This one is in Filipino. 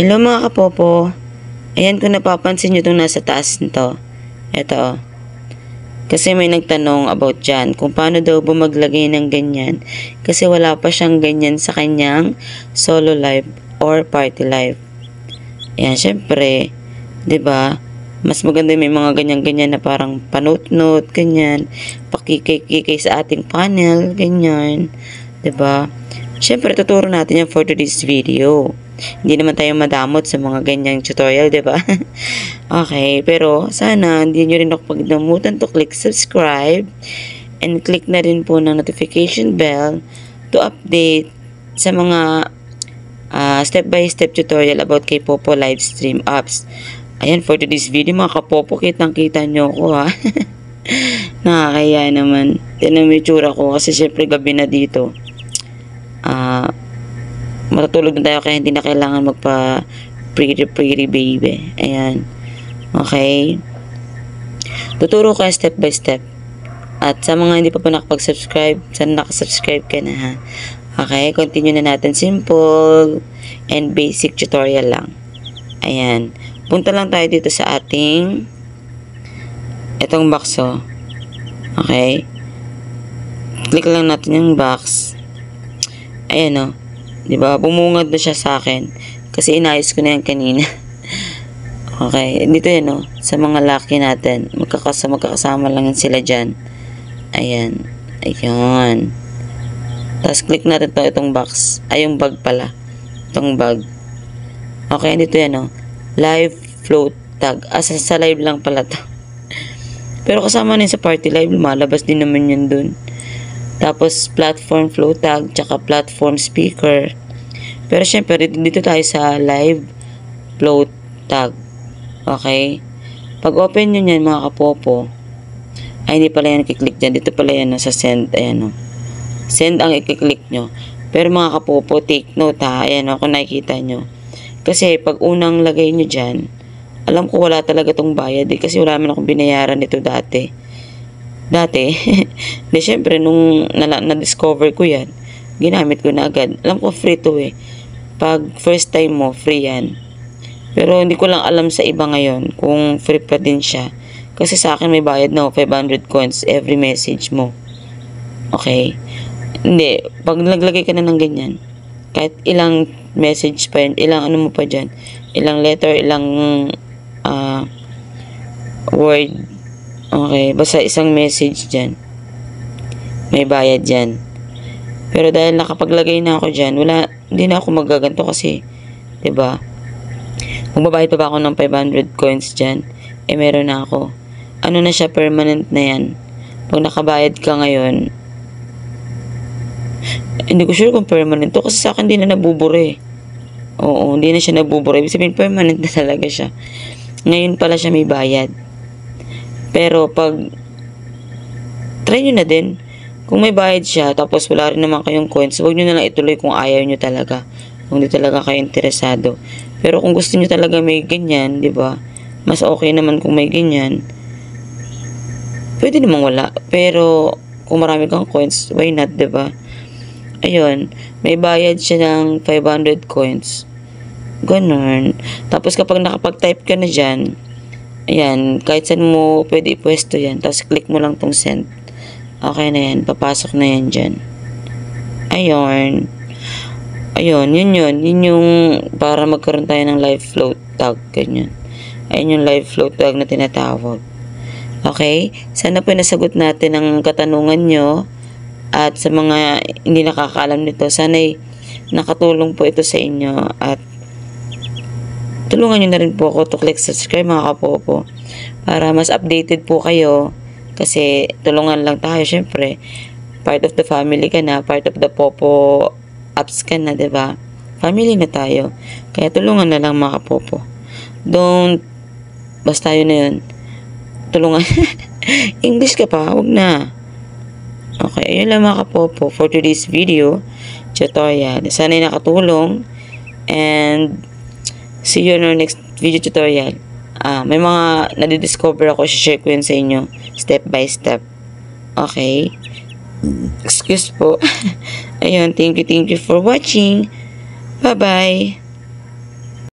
Hello mga kapopo. Ayan, kung napapansin nyo itong nasa taas nito. Ito. Kasi may nagtanong about dyan kung paano daw bumaglagay ng ganyan. Kasi wala pa siyang ganyan sa kanyang solo live or party live. Ayan, syempre, 'di ba? Mas maganda may mga ganyan-ganyan na parang panot-note, ganyan. Pakikay-kikay sa ating panel, ganyan. 'Di ba? Syempre, tuturo natin yan for today's video. Hindi naman tayo madamot sa mga ganyang tutorial, di ba? Okay, pero sana hindi nyo rin ako pagdamutan to click subscribe and click na rin po ng notification bell to update sa mga step-by-step tutorial about kay Popo Livestream apps. Ayan, for today's video, mga kapopo, kitang-kita nyo ko, ha? Nakakaya naman. Yan ang may tsura ko kasi syempre gabi na dito. Matutulog na tayo kaya hindi na kailangan magpa pretty baby. Ayan. Okay. Tuturo ko step by step. At sa mga hindi pa nakapag-subscribe, sana nakasubscribe ka na, ha. Okay, continue na natin. Simple and basic tutorial lang. Ayan. Punta lang tayo dito sa ating itong box, oh. Okay. Click lang natin yung box. Ayan, oh. Diba? Bumungad na siya sa akin. Kasi inayos ko na yan kanina. Okay. Dito yan, oh. Sa mga lucky natin. Magkakasama lang yan sila dyan. Ayan. Ayan. Tapos click natin itong box. Ay, yung bag pala. Itong bag. Okay. Dito yan, oh. Live float tag. Sa live lang pala to. Pero kasama na sa party live. Lumalabas din naman yun dun. Tapos, platform flow tag, tsaka platform speaker. Pero, syempre, dito tayo sa live flow tag. Okay? Pag open nyo yan, mga kapopo, ay, hindi pala yan i-click dyan. Dito pala yan, no, sa send. Ayan, no. Send ang i-click nyo. Pero, mga kapopo, take note, ha. Ayan, no, kung nakikita nyo. Kasi, pag unang lagay nyo dyan, alam ko wala talaga tong bayad, eh, kasi wala naman akong binayaran nito dati. Di syempre, nung na-discover ko yan, ginamit ko na agad. Alam ko free to, eh. Pag first time mo, free yan. Pero hindi ko lang alam sa iba ngayon kung free pa din siya. Kasi sa akin may bayad na 500 coins every message mo. Okay? Hindi. Pag naglagay ka na ng ganyan, kahit ilang message pa yan, ilang ano mo pa dyan, ilang letter, ilang word. Okay, basta isang message dyan. May bayad dyan. Pero dahil nakapaglagay na ako dyan, hindi na ako magaganto kasi, 'di ba? Magbabayad pa ba ako ng 500 coins dyan? Eh, meron na ako. Ano na siya, permanent na yan. Pag nakabayad ka ngayon, hindi ko sure kung permanent to kasi sa akin hindi na nabubura, eh. Oo, hindi na siya nabubura. Ibig sabihin, permanent na talaga siya. Ngayon pala siya may bayad. Pero pag try nyo na din, kung may bayad siya tapos wala rin naman kayong coins, huwag nyo na lang ituloy kung ayaw nyo talaga, kung hindi talaga kayo interesado. Pero kung gusto nyo talaga may ganyan, di ba, mas okay naman kung may ganyan. Pwede namang wala, pero kung marami kang coins, why not, di ba? Ayun, may bayad siya ng 500 coins, ganun. Tapos kapag nakapag-type ka na dyan, ayan, kahit saan mo pwede ipwesto yan. Tapos click mo lang tong send. Okay na yan. Papasok na yan dyan. Ayun. Ayun, yun yun. Yun yung para magkaroon tayo ng live float tag. Ganyan. Ayun yung live float tag na tinatawag. Okay? Sana po nasagot natin ang katanungan nyo. At sa mga hindi nakakaalam nito, sana'y nakatulong po ito sa inyo. At tulungan nyo na rin po ako to click subscribe, mga kapopo, para mas updated po kayo kasi tulungan lang tayo, syempre part of the family ka na, part of the Popo apps ka na, diba? Family na tayo, kaya tulungan na lang, mga kapopo. Don't basta yun na yun, tulungan. English ka pa, wag na. Okay, ayun lang, mga kapopo, for today's video tutorial. Sana'y nakatulong and see you in our next video tutorial. May mga nadidiscover ako, share ko yun sa inyo step by step. Okay? Excuse po. Ayun, thank you for watching. Bye-bye.